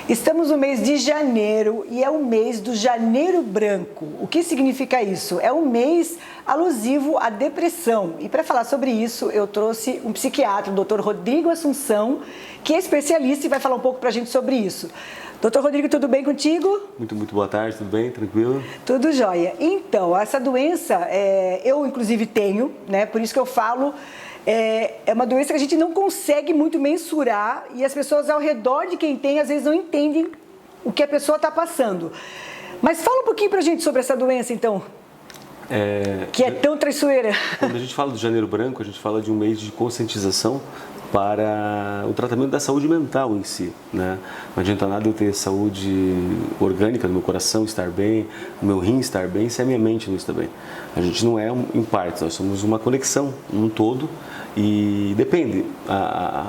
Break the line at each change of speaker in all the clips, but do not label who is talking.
Estamos no mês de janeiro e é o mês do Janeiro Branco. O que significa isso? É um mês alusivo à depressão. E para falar sobre isso, eu trouxe um psiquiatra, o Dr. Rodrigo Assunção, que é especialista e vai falar um pouco para a gente sobre isso. Doutor Rodrigo, tudo bem contigo?
Muito boa tarde, tudo bem? Tranquilo?
Tudo jóia. Então, essa doença, eu inclusive tenho, né? Por isso que eu falo... É uma doença que a gente não consegue muito mensurar e as pessoas ao redor de quem tem, às vezes, não entendem o que a pessoa está passando. Mas fala um pouquinho para a gente sobre essa doença, então, que é tão traiçoeira.
Quando a gente fala do Janeiro Branco, a gente fala de um mês de conscientização para o tratamento da saúde mental em si, né? Não adianta nada eu ter saúde orgânica do meu coração estar bem, o meu rim estar bem, se a minha mente não está bem. A gente não é em partes, nós somos uma conexão, um todo, e depende.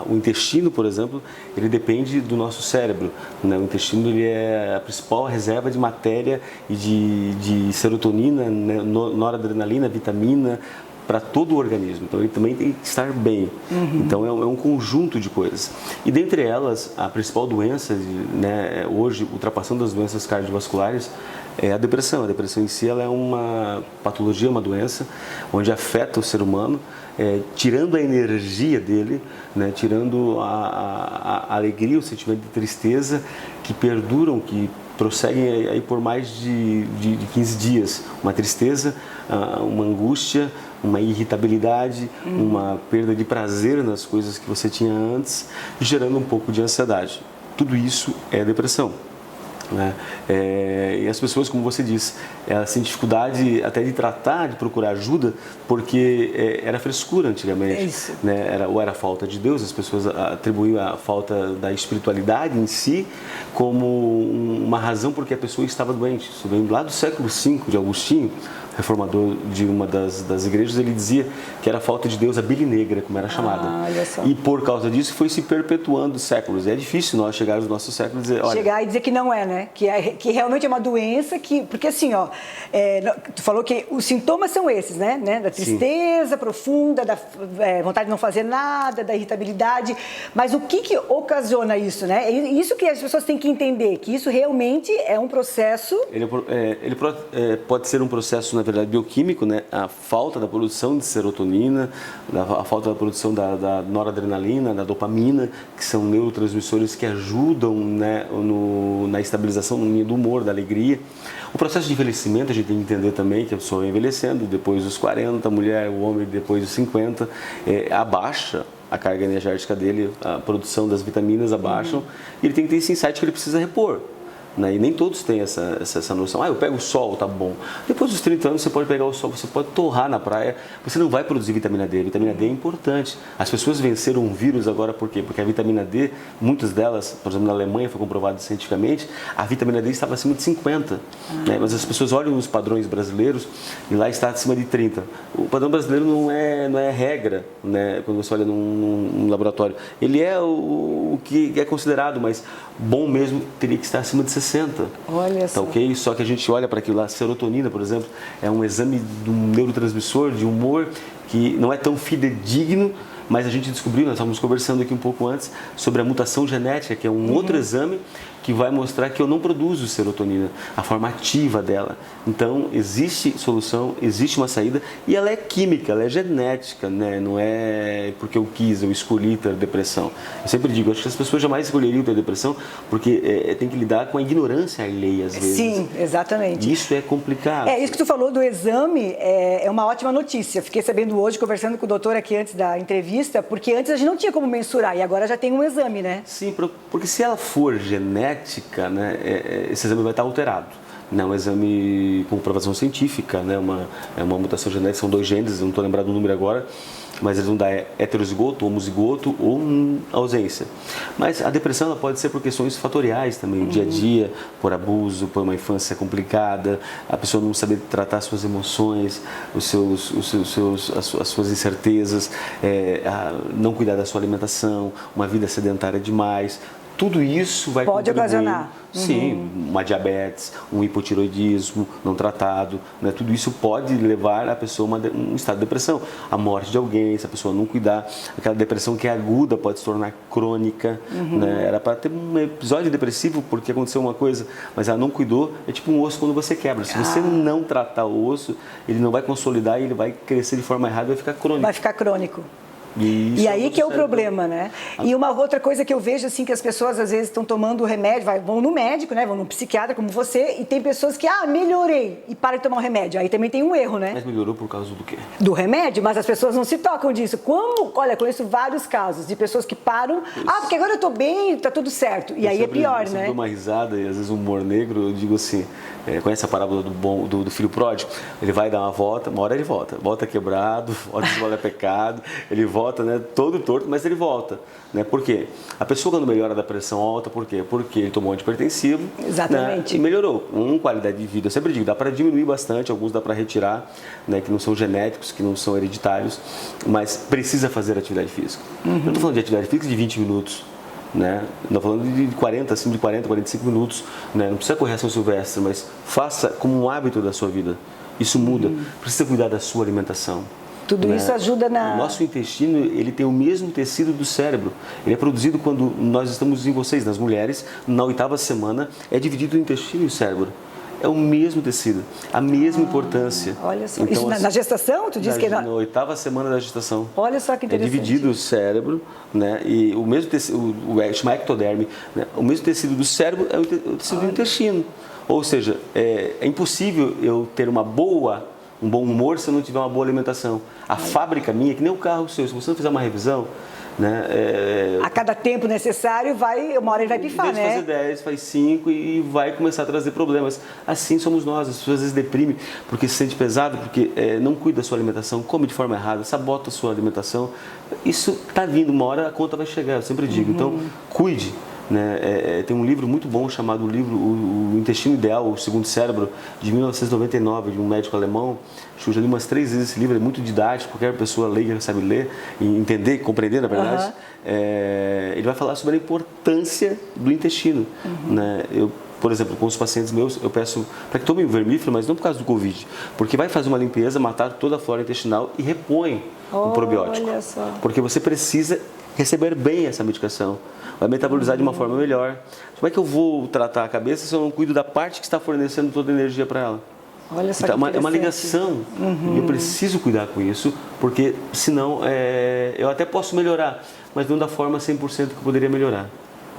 O intestino, por exemplo, ele depende do nosso cérebro, né? O intestino ele é a principal reserva de matéria e de serotonina, né? Noradrenalina, vitamina, para todo o organismo, então ele também tem que estar bem. Então é um conjunto de coisas. E dentre elas, a principal doença, né, hoje, ultrapassando as doenças cardiovasculares, é a depressão. A depressão em si ela é uma patologia, uma doença, onde afeta o ser humano, tirando a energia dele, né, tirando a alegria, o sentimento de tristeza, que perduram, que prosseguem aí por mais de 15 dias. Uma tristeza, uma angústia, uma irritabilidade, uma perda de prazer nas coisas que você tinha antes, gerando um pouco de ansiedade. Tudo isso é depressão, né? E as pessoas, como você disse, elas têm dificuldade até de tratar, de procurar ajuda, porque era frescura antigamente, né? Ou era falta de Deus, as pessoas atribuíam a falta da espiritualidade em si como uma razão porque a pessoa estava doente. Isso vem lá do século V de Agostinho, reformador de uma das igrejas. Ele dizia que era a falta de Deus, a bile negra, como era chamada. E por causa disso foi se perpetuando séculos. É difícil nós chegarmos nos nossos séculos e dizer, olha...
Chegar e dizer que não é, né? Que realmente é uma doença que... Porque assim, ó, tu falou que os sintomas são esses, né? Da tristeza Sim. profunda, da vontade de não fazer nada, da irritabilidade. Mas o que ocasiona isso, né? Isso que as pessoas têm que entender, que isso realmente é um processo...
Ele pode ser um processo, na verdade, bioquímico, né? A falta da produção de serotonina, a falta da produção da noradrenalina, da dopamina, que são neurotransmissores que ajudam, né, na estabilização do humor, da alegria. O processo de envelhecimento, a gente tem que entender também que a pessoa vai envelhecendo, depois dos 40, a mulher, o homem depois dos 50, abaixa a carga energética dele, a produção das vitaminas abaixam, e ele tem que ter esse insight que ele precisa repor. Né? E nem todos têm essa noção. Eu pego o sol, tá bom. Depois dos 30 anos você pode pegar o sol, você pode torrar na praia, você não vai produzir vitamina D. A vitamina D é importante. As pessoas venceram um vírus agora por quê? Porque a vitamina D, muitas delas, por exemplo na Alemanha foi comprovado cientificamente, a vitamina D estava acima de 50. Né? Mas as pessoas olham os padrões brasileiros e lá está acima de 30. O padrão brasileiro não é regra, né? Quando você olha num laboratório. Ele é o que é considerado, mas bom mesmo teria que estar acima de 60.
Olha só.
Tá ok? Só que a gente olha para aquilo lá, serotonina, por exemplo, é um exame de um neurotransmissor, de humor, que não é tão fidedigno, mas a gente descobriu, nós estávamos conversando aqui um pouco antes, sobre a mutação genética, que é um outro exame que vai mostrar que eu não produzo serotonina, a forma ativa dela. Então, existe solução, existe uma saída, e ela é química, ela é genética, né? Não é porque eu quis, eu escolhi ter depressão. Eu sempre digo, acho que as pessoas jamais escolheriam ter depressão, porque tem que lidar com a ignorância alheia, às vezes.
Sim, exatamente.
E isso é complicado.
Isso que tu falou do exame é uma ótima notícia. Fiquei sabendo hoje, conversando com o doutor aqui antes da entrevista, porque antes a gente não tinha como mensurar, e agora já tem um exame, né?
Sim, porque se ela for genética, né, esse exame vai estar alterado. Né, um exame com comprovação científica, né, uma mutação genética, são 2 genes, não estou lembrado do número agora, mas eles vão dar heterozigoto, homozigoto ou ausência. Mas a depressão ela pode ser por questões fatoriais também, dia a dia, por abuso, por uma infância complicada, a pessoa não saber tratar suas emoções, as suas incertezas, não cuidar da sua alimentação, uma vida sedentária demais. tudo isso vai
pode
contribuir.
ocasionar.
Sim, uma diabetes, um hipotiroidismo não tratado, né? Tudo isso pode levar a pessoa a um estado de depressão, a morte de alguém, se a pessoa não cuidar. Aquela depressão que é aguda pode se tornar crônica, né? Era para ter um episódio depressivo porque aconteceu uma coisa, mas ela não cuidou. É tipo um osso quando você quebra. Se você não tratar o osso, ele não vai consolidar e ele vai crescer de forma errada e vai ficar crônico.
Vai ficar crônico.
E
aí que é o problema, né? E uma outra coisa que eu vejo, assim, que as pessoas às vezes estão tomando remédio, vão no médico, né? Vão no psiquiatra, como você, e tem pessoas que, melhorei, e para de tomar o remédio. Aí também tem um erro, né?
Mas melhorou por causa do quê?
Do remédio, mas as pessoas não se tocam disso. Olha, conheço vários casos de pessoas que param, porque agora eu tô bem, tá tudo certo. E aí é pior, né?
Eu dou uma risada e às vezes um humor negro, eu digo assim, conhece a parábola do filho pródigo? Ele vai dar uma volta, uma hora ele volta quebrado, volta se é pecado, ele volta, né, todo torto, mas ele volta, né? Por quê? A pessoa quando melhora da pressão alta, por quê? Porque ele tomou antipertensivo,
exatamente,
né, e melhorou, qualidade de vida. Eu sempre digo, dá para diminuir bastante, alguns dá para retirar, né, que não são genéticos, que não são hereditários, mas precisa fazer atividade física. Eu não estou falando de atividade física de 20 minutos, né? Não estou falando de 40, acima de 40, 45 minutos, né? Não precisa correr a São Silvestre, mas faça como um hábito da sua vida. Isso muda. Precisa cuidar da sua alimentação.
Tudo isso ajuda na...
O nosso intestino, ele tem o mesmo tecido do cérebro. Ele é produzido quando nós estamos em vocês, nas mulheres, na 8ª semana, é dividido o intestino e o cérebro. É o mesmo tecido, a mesma importância.
Olha só,
então,
isso na gestação? Tu disse que
na 8ª semana da gestação.
Olha só que interessante.
É dividido o cérebro, né? E o mesmo tecido, chama ectoderme, né? O mesmo tecido do cérebro é o tecido do intestino. Ou seja, é impossível eu ter um bom humor se eu não tiver uma boa alimentação. A fábrica minha, que nem o carro seu, se você não fizer uma revisão, né,
a cada tempo necessário, uma hora ele vai pifar, né?
Fazer 10, faz 5 e vai começar a trazer problemas. Assim somos nós. As pessoas às vezes deprimem porque se sente pesado, porque não cuida da sua alimentação, come de forma errada, sabota a sua alimentação. Isso está vindo, uma hora a conta vai chegar, eu sempre digo. Então, cuide. Né? Tem um livro muito bom chamado o Intestino Ideal, o Segundo Cérebro, de 1999, de um médico alemão. Eu já li umas 3 vezes esse livro, é muito didático, qualquer pessoa leiga sabe ler e entender, compreender, na verdade. Ele vai falar sobre a importância do intestino. Né? Eu, por exemplo, com os pacientes meus, eu peço para que tomem o vermífugo, mas não por causa do Covid, porque vai fazer uma limpeza, matar toda a flora intestinal e repõe o probiótico.
Olha só.
Porque você precisa receber bem essa medicação, vai metabolizar de uma forma melhor. Como é que eu vou tratar a cabeça se eu não cuido da parte que está fornecendo toda a energia para ela?
Olha só,
então, é uma ligação. Eu preciso cuidar com isso, porque senão eu até posso melhorar, mas não da forma 100% que eu poderia melhorar.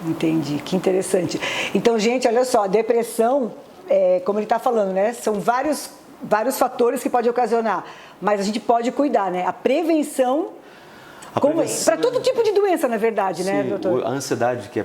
Entendi, que interessante. Então, gente, olha só, a depressão, como ele está falando, né? São vários fatores que pode ocasionar, mas a gente pode cuidar, né? A prevenção... Para todo tipo de doença, na verdade, né, doutor?
A ansiedade, que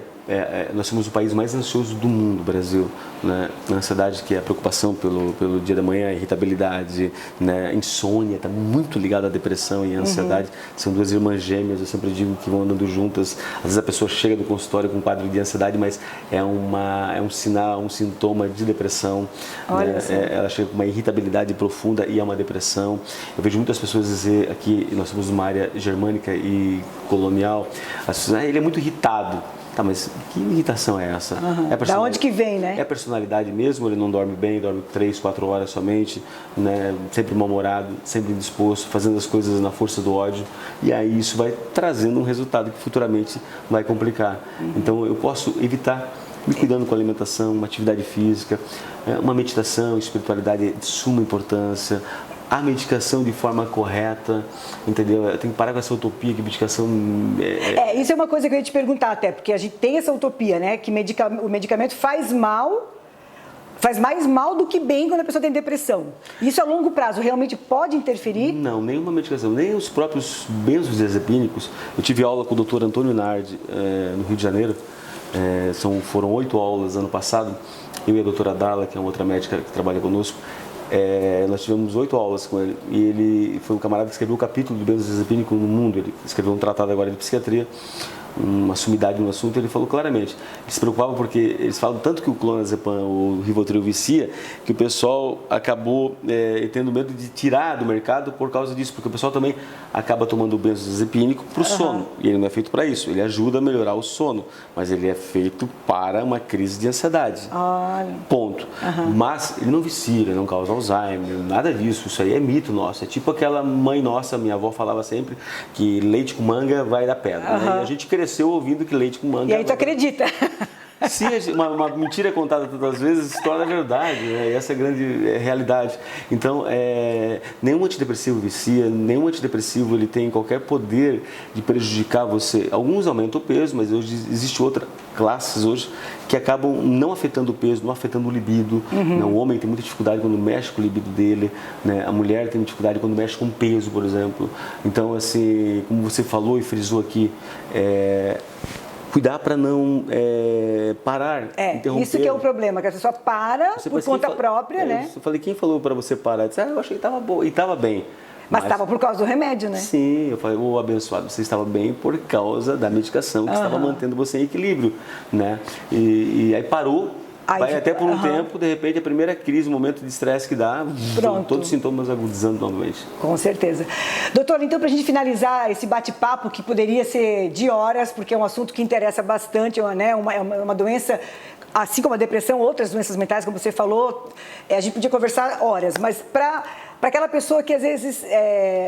nós somos o país mais ansioso do mundo, Brasil. Né? A ansiedade, que é a preocupação pelo dia da manhã, a irritabilidade, né? A insônia, está muito ligada à depressão e à ansiedade. São 2 irmãs gêmeas, eu sempre digo que vão andando juntas. Às vezes a pessoa chega do consultório com um quadro de ansiedade, mas é um sinal, um sintoma de depressão.
Olha,
né? Ela chega com uma irritabilidade profunda e é uma depressão. Eu vejo muitas pessoas dizer, aqui nós somos uma área germânica e colonial, as pessoas, ele é muito irritado. Tá, mas que irritação é essa?
Da onde que vem, né?
É a personalidade mesmo, ele não dorme bem, dorme 3, 4 horas somente, né? Sempre mal-humorado, sempre indisposto, fazendo as coisas na força do ódio. E aí isso vai trazendo um resultado que futuramente vai complicar. Então eu posso evitar me cuidando com a alimentação, uma atividade física, uma meditação, espiritualidade é de suma importância, a medicação de forma correta, entendeu? Tem que parar com essa utopia que medicação...
Isso é uma coisa que eu ia te perguntar até, porque a gente tem essa utopia, né? Que o medicamento faz mais mal do que bem quando a pessoa tem depressão. Isso a longo prazo realmente pode interferir?
Não, nenhuma medicação, nem os próprios benzodiazepínicos. Eu tive aula com o Dr. Antônio Nardi, no Rio de Janeiro, foram 8 aulas ano passado, eu e a doutora Darla, que é uma outra médica que trabalha conosco, nós tivemos 8 aulas com ele e ele foi um camarada que escreveu o capítulo do benzodiazepínico no mundo. Ele escreveu um tratado agora de psiquiatria, uma sumidade no assunto, ele falou claramente. Ele se preocupava porque eles falam tanto que o clonazepam, o Rivotril vicia, que o pessoal acabou tendo medo de tirar do mercado por causa disso, porque o pessoal também acaba tomando o benzodiazepínico para o sono, e ele não é feito para isso, ele ajuda a melhorar o sono, mas ele é feito para uma crise de ansiedade. Ponto. Mas ele não vicia, ele não causa Alzheimer, nada disso, isso aí é mito nosso, é tipo aquela mãe nossa, minha avó falava sempre que leite com manga vai dar pedra, né? E a gente cresceu ouvindo que leite com manga...
E aí tu acredita?
Se uma mentira contada tantas vezes se torna verdade, né? E essa é a grande realidade. Então, nenhum antidepressivo vicia, nenhum antidepressivo ele tem qualquer poder de prejudicar você. Alguns aumentam o peso, mas hoje existe outras classes hoje que acabam não afetando o peso, não afetando o libido. Né? O homem tem muita dificuldade quando mexe com o libido dele, né? A mulher tem dificuldade quando mexe com o peso, por exemplo. Então, assim, como você falou e frisou aqui, cuidar para não parar, interromper.
Isso que é o problema, que a pessoa para por conta própria, né?
Eu falei, quem falou para você parar? Eu disse, eu achei que estava boa, e estava bem.
Mas estava por causa do remédio, né?
Sim, eu falei, abençoado, você estava bem por causa da medicação que estava mantendo você em equilíbrio, né? E aí parou. Vai até por um tempo, de repente, a primeira crise, o momento de estresse que dá, todos os sintomas agudizando novamente.
Com certeza. Doutor, então, para a gente finalizar esse bate-papo, que poderia ser de horas, porque é um assunto que interessa bastante, né? Uma doença, assim como a depressão, outras doenças mentais, como você falou, a gente podia conversar horas, mas para aquela pessoa que às vezes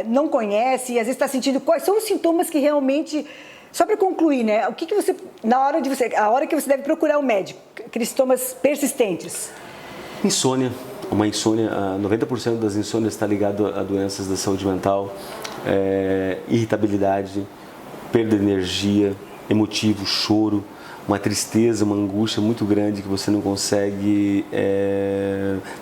não conhece e às vezes está sentindo quais são os sintomas que realmente... Só para concluir, né? O que você, a hora que você deve procurar o médico, aqueles sintomas persistentes?
Insônia, uma insônia, 90% das insônias está ligado a doenças da saúde mental, irritabilidade, perda de energia, emotivo, choro, uma tristeza, uma angústia muito grande que você não consegue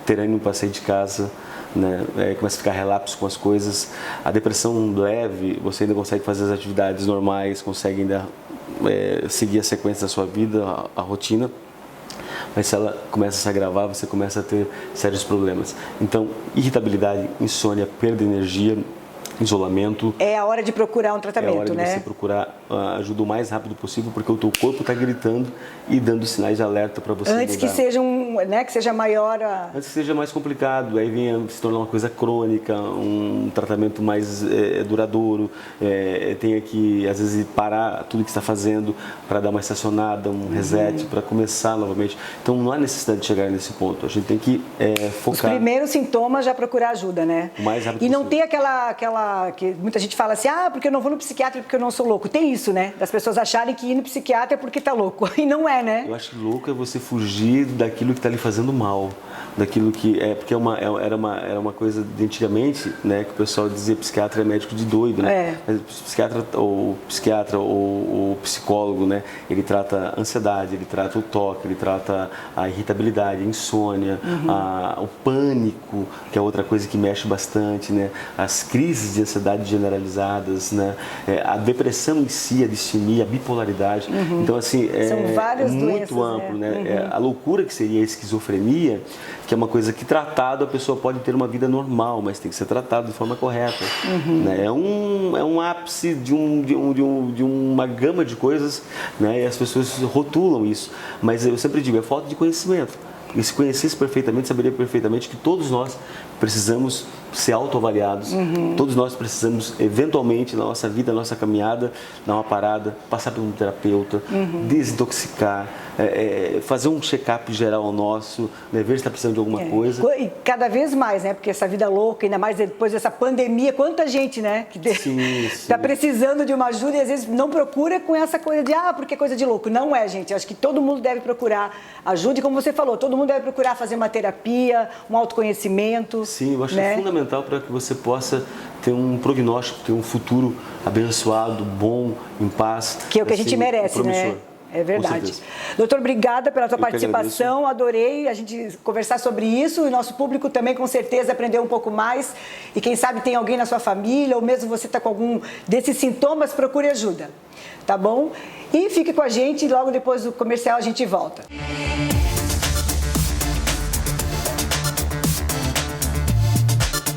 ter ânimo para sair de casa. Né? Começa a ficar relapso com as coisas. A depressão leve, você ainda consegue fazer as atividades normais, consegue ainda seguir a sequência da sua vida, a rotina, mas se ela começa a se agravar, você começa a ter sérios problemas. Então, irritabilidade, insônia, perda de energia, isolamento. É a hora de procurar um tratamento, né? É a hora de você procurar ajuda o mais rápido possível, porque o teu corpo está gritando e dando sinais de alerta para você
antes mudar. Que seja maior
Antes que seja mais complicado, aí vem se tornar uma coisa crônica, um tratamento mais duradouro, tenha que, às vezes, parar tudo que está fazendo para dar uma estacionada, um reset, para começar novamente. Então, não há necessidade de chegar nesse ponto. A gente tem que focar...
Os primeiros sintomas já procurar ajuda, né?
O mais rápido
possível.
Não
ter aquela que muita gente fala assim, porque eu não vou no psiquiatra porque eu não sou louco. Tem isso, né? Das pessoas acharem que ir no psiquiatra é porque tá louco. E não é, né?
Eu acho que louco é você fugir daquilo que está lhe fazendo mal. Daquilo que... Porque era uma coisa de antigamente, né? Que o pessoal dizia psiquiatra é médico de doido, né? Mas o psiquiatra ou o psicólogo, né? Ele trata a ansiedade, ele trata o toque, ele trata a irritabilidade, a insônia, o pânico, que é outra coisa que mexe bastante, né? As crises de ansiedade generalizadas, né? A depressão em si, a distimia, a bipolaridade. Então, assim,
são várias
muito
doenças,
amplo, né? A loucura que seria a esquizofrenia, que é uma coisa que tratado a pessoa pode ter uma vida normal, mas tem que ser tratado de forma correta. Né? É um ápice de uma gama de coisas, né? E as pessoas rotulam isso. Mas eu sempre digo, é falta de conhecimento. E se conhecesse perfeitamente, saberia perfeitamente que todos nós precisamos ser autoavaliados, todos nós precisamos, eventualmente, na nossa vida, na nossa caminhada, dar uma parada, passar por um terapeuta, desintoxicar, fazer um check-up geral nosso, né, ver se está precisando de alguma coisa.
E cada vez mais, né? Porque essa vida louca, ainda mais depois dessa pandemia, quanta gente, né? Que está precisando de uma ajuda e às vezes não procura com essa coisa de, porque é coisa de louco. Não é, gente. Acho que todo mundo deve procurar ajuda e, como você falou, todo mundo deve procurar fazer uma terapia, um autoconhecimento.
Sim, eu acho que é fundamental para que você possa ter um prognóstico, ter um futuro abençoado, bom, em paz.
Que é o que a gente merece,
promissor.
Né? É verdade. Doutor, obrigada pela tua participação, adorei a gente conversar sobre isso e nosso público também com certeza aprendeu um pouco mais e quem sabe tem alguém na sua família ou mesmo você está com algum desses sintomas, procure ajuda, tá bom? E fique com a gente, logo depois do comercial a gente volta.